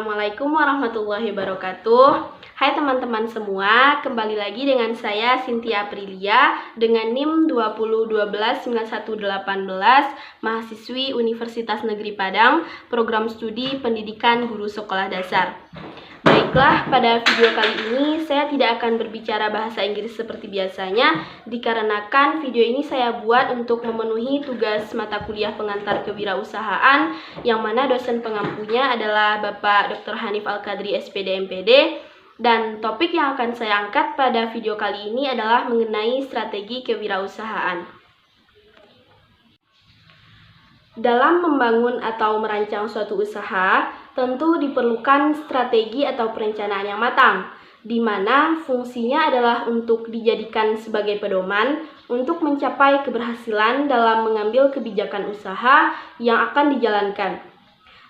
Assalamualaikum warahmatullahi wabarakatuh. Hai teman-teman semua, kembali lagi dengan saya Cynthia Aprilia dengan NIM 20129118, mahasiswi Universitas Negeri Padang, program studi pendidikan guru sekolah dasar. Baiklah, pada video kali ini saya tidak akan berbicara bahasa Inggris seperti biasanya, dikarenakan video ini saya buat untuk memenuhi tugas mata kuliah pengantar kewirausahaan, yang mana dosen pengampunya adalah Bapak Dr. Hanif Al-Qadri SPD MPD, dan topik yang akan saya angkat pada video kali ini adalah mengenai strategi kewirausahaan. Dalam membangun atau merancang suatu usaha, tentu diperlukan strategi atau perencanaan yang matang, di mana fungsinya adalah untuk dijadikan sebagai pedoman untuk mencapai keberhasilan dalam mengambil kebijakan usaha yang akan dijalankan.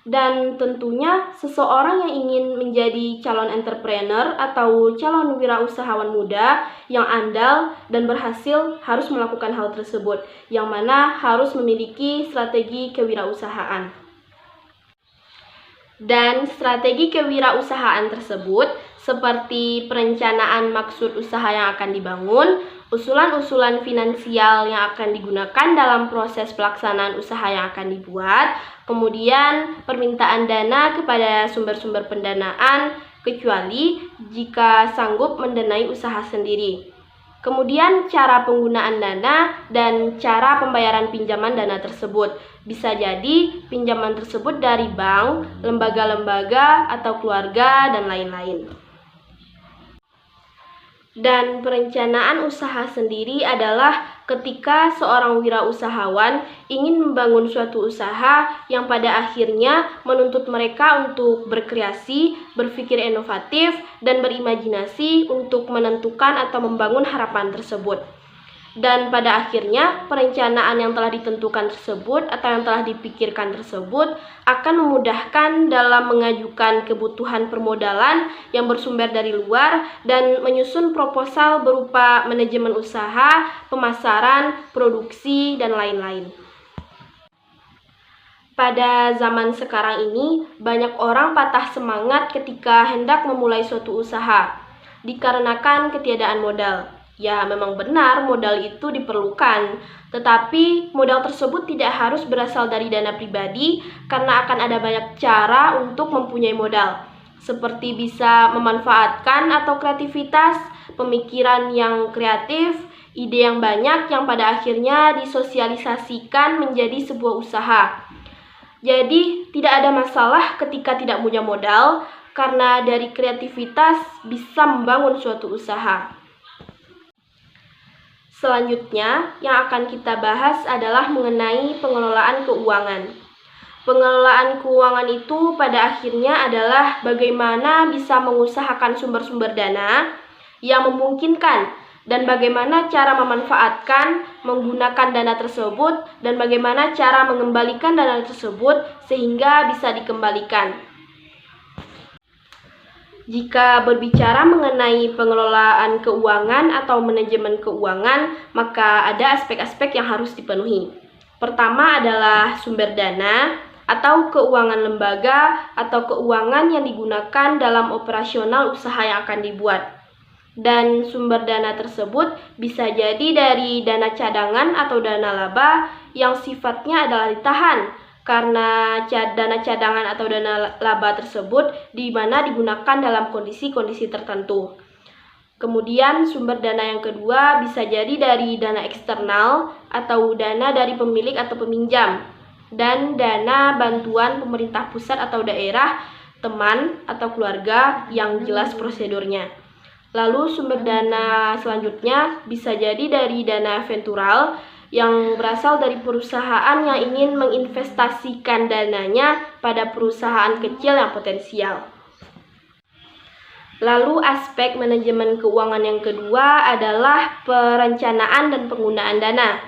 Dan tentunya seseorang yang ingin menjadi calon entrepreneur atau calon wirausahawan muda yang andal dan berhasil harus melakukan hal tersebut, yang mana harus memiliki strategi kewirausahaan. Dan strategi kewirausahaan tersebut seperti perencanaan maksud usaha yang akan dibangun, usulan-usulan finansial yang akan digunakan dalam proses pelaksanaan usaha yang akan dibuat, kemudian permintaan dana kepada sumber-sumber pendanaan, kecuali jika sanggup mendanai usaha sendiri. Kemudian cara penggunaan dana dan cara pembayaran pinjaman dana tersebut. Bisa jadi pinjaman tersebut dari bank, lembaga-lembaga, atau keluarga, dan lain-lain. Dan perencanaan usaha sendiri adalah ketika seorang wirausahawan ingin membangun suatu usaha yang pada akhirnya menuntut mereka untuk berkreasi, berpikir inovatif, dan berimajinasi untuk menentukan atau membangun harapan tersebut. Dan pada akhirnya perencanaan yang telah ditentukan tersebut atau yang telah dipikirkan tersebut akan memudahkan dalam mengajukan kebutuhan permodalan yang bersumber dari luar dan menyusun proposal berupa manajemen usaha, pemasaran, produksi, dan lain-lain. Pada zaman sekarang ini, banyak orang patah semangat ketika hendak memulai suatu usaha, dikarenakan ketiadaan modal. Ya, memang benar modal itu diperlukan, tetapi modal tersebut tidak harus berasal dari dana pribadi karena akan ada banyak cara untuk mempunyai modal, seperti bisa memanfaatkan atau kreativitas, pemikiran yang kreatif, ide yang banyak yang pada akhirnya disosialisasikan menjadi sebuah usaha. Jadi, tidak ada masalah ketika tidak punya modal, karena dari kreativitas bisa membangun suatu usaha. Selanjutnya, yang akan kita bahas adalah mengenai pengelolaan keuangan. Pengelolaan keuangan itu pada akhirnya adalah bagaimana bisa mengusahakan sumber-sumber dana yang memungkinkan dan bagaimana cara memanfaatkan, menggunakan dana tersebut, dan bagaimana cara mengembalikan dana tersebut sehingga bisa dikembalikan. Jika berbicara mengenai pengelolaan keuangan atau manajemen keuangan, maka ada aspek-aspek yang harus dipenuhi. Pertama adalah sumber dana atau keuangan lembaga atau keuangan yang digunakan dalam operasional usaha yang akan dibuat. Dan sumber dana tersebut bisa jadi dari dana cadangan atau dana laba yang sifatnya adalah ditahan, karena dana cadangan atau dana laba tersebut di mana digunakan dalam kondisi-kondisi tertentu. Kemudian sumber dana yang kedua bisa jadi dari dana eksternal atau dana dari pemilik atau peminjam, dan dana bantuan pemerintah pusat atau daerah, teman atau keluarga yang jelas prosedurnya. Lalu sumber dana selanjutnya bisa jadi dari dana ventural yang berasal dari perusahaan yang ingin menginvestasikan dananya pada perusahaan kecil yang potensial. Lalu aspek manajemen keuangan yang kedua adalah perencanaan dan penggunaan dana,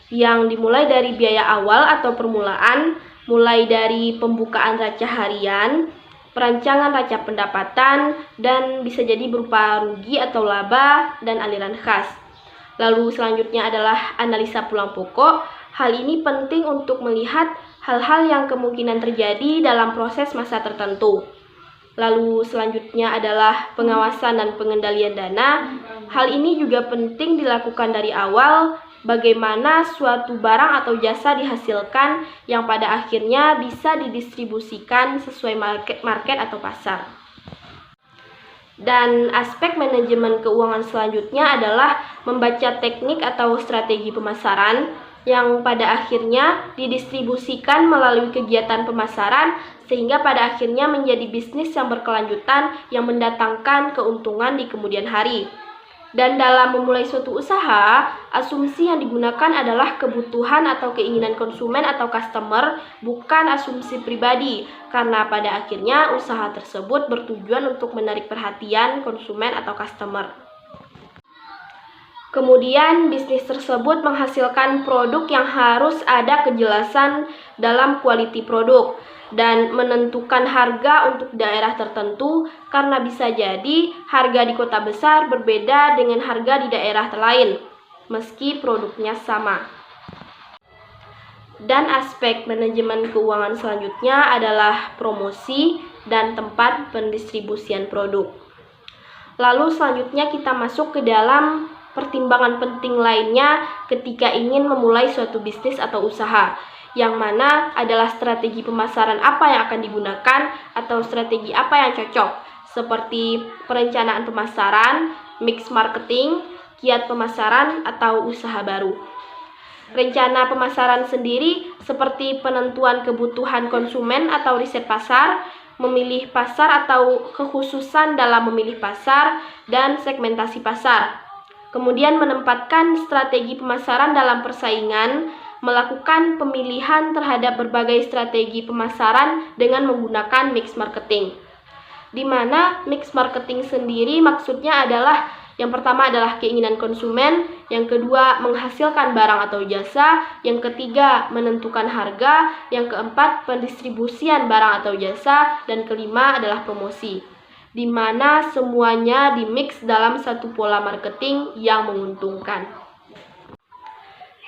yang dimulai dari biaya awal atau permulaan, mulai dari pembukaan raca harian, perancangan raca pendapatan, dan bisa jadi berupa rugi atau laba, dan aliran kas. Lalu selanjutnya adalah analisa pulang pokok. Hal ini penting untuk melihat hal-hal yang kemungkinan terjadi dalam proses masa tertentu. Lalu selanjutnya adalah pengawasan dan pengendalian dana. Hal ini juga penting dilakukan dari awal, bagaimana suatu barang atau jasa dihasilkan yang pada akhirnya bisa didistribusikan sesuai market atau pasar. Dan aspek manajemen keuangan selanjutnya adalah membaca teknik atau strategi pemasaran yang pada akhirnya didistribusikan melalui kegiatan pemasaran sehingga pada akhirnya menjadi bisnis yang berkelanjutan yang mendatangkan keuntungan di kemudian hari. Dan dalam memulai suatu usaha, asumsi yang digunakan adalah kebutuhan atau keinginan konsumen atau customer, bukan asumsi pribadi, karena pada akhirnya usaha tersebut bertujuan untuk menarik perhatian konsumen atau customer. Kemudian, bisnis tersebut menghasilkan produk yang harus ada kejelasan dalam quality produk dan menentukan harga untuk daerah tertentu karena bisa jadi harga di kota besar berbeda dengan harga di daerah lain meski produknya sama. Dan aspek manajemen keuangan selanjutnya adalah promosi dan tempat pendistribusian produk. Lalu selanjutnya kita masuk ke dalam pertimbangan penting lainnya ketika ingin memulai suatu bisnis atau usaha, yang mana adalah strategi pemasaran apa yang akan digunakan atau strategi apa yang cocok, seperti perencanaan pemasaran, mix marketing, kiat pemasaran, atau usaha baru. Rencana pemasaran sendiri seperti penentuan kebutuhan konsumen atau riset pasar, memilih pasar atau kekhususan dalam memilih pasar, dan segmentasi pasar. Kemudian menempatkan strategi pemasaran dalam persaingan, melakukan pemilihan terhadap berbagai strategi pemasaran dengan menggunakan mix marketing. Di mana mix marketing sendiri maksudnya adalah yang pertama adalah keinginan konsumen, yang kedua menghasilkan barang atau jasa, yang ketiga menentukan harga, yang keempat pendistribusian barang atau jasa, dan kelima adalah promosi. Di mana semuanya dimix dalam satu pola marketing yang menguntungkan.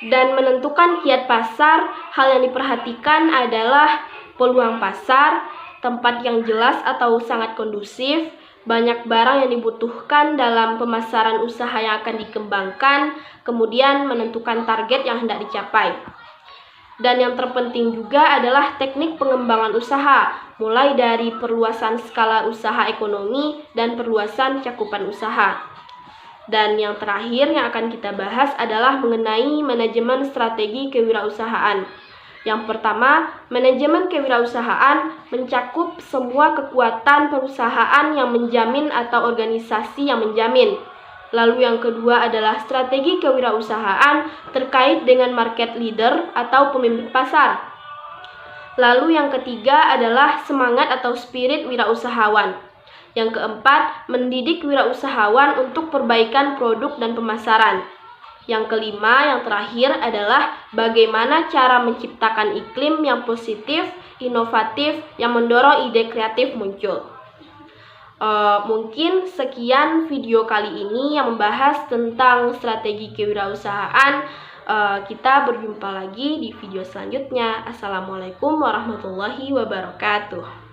Dan menentukan kiat pasar, hal yang diperhatikan adalah peluang pasar, tempat yang jelas atau sangat kondusif, banyak barang yang dibutuhkan dalam pemasaran usaha yang akan dikembangkan, kemudian menentukan target yang hendak dicapai. Dan yang terpenting juga adalah teknik pengembangan usaha, mulai dari perluasan skala usaha ekonomi dan perluasan cakupan usaha. Dan yang terakhir yang akan kita bahas adalah mengenai manajemen strategi kewirausahaan. Yang pertama, manajemen kewirausahaan mencakup semua kekuatan perusahaan yang menjamin atau organisasi yang menjamin. Lalu yang kedua adalah strategi kewirausahaan terkait dengan market leader atau pemimpin pasar. Lalu yang ketiga adalah semangat atau spirit wirausahawan. Yang keempat, mendidik wirausahawan untuk perbaikan produk dan pemasaran. Yang kelima, yang terakhir adalah bagaimana cara menciptakan iklim yang positif, inovatif, yang mendorong ide kreatif muncul. Mungkin sekian video kali ini yang membahas tentang strategi kewirausahaan. Kita berjumpa lagi di video selanjutnya. Assalamualaikum warahmatullahi wabarakatuh.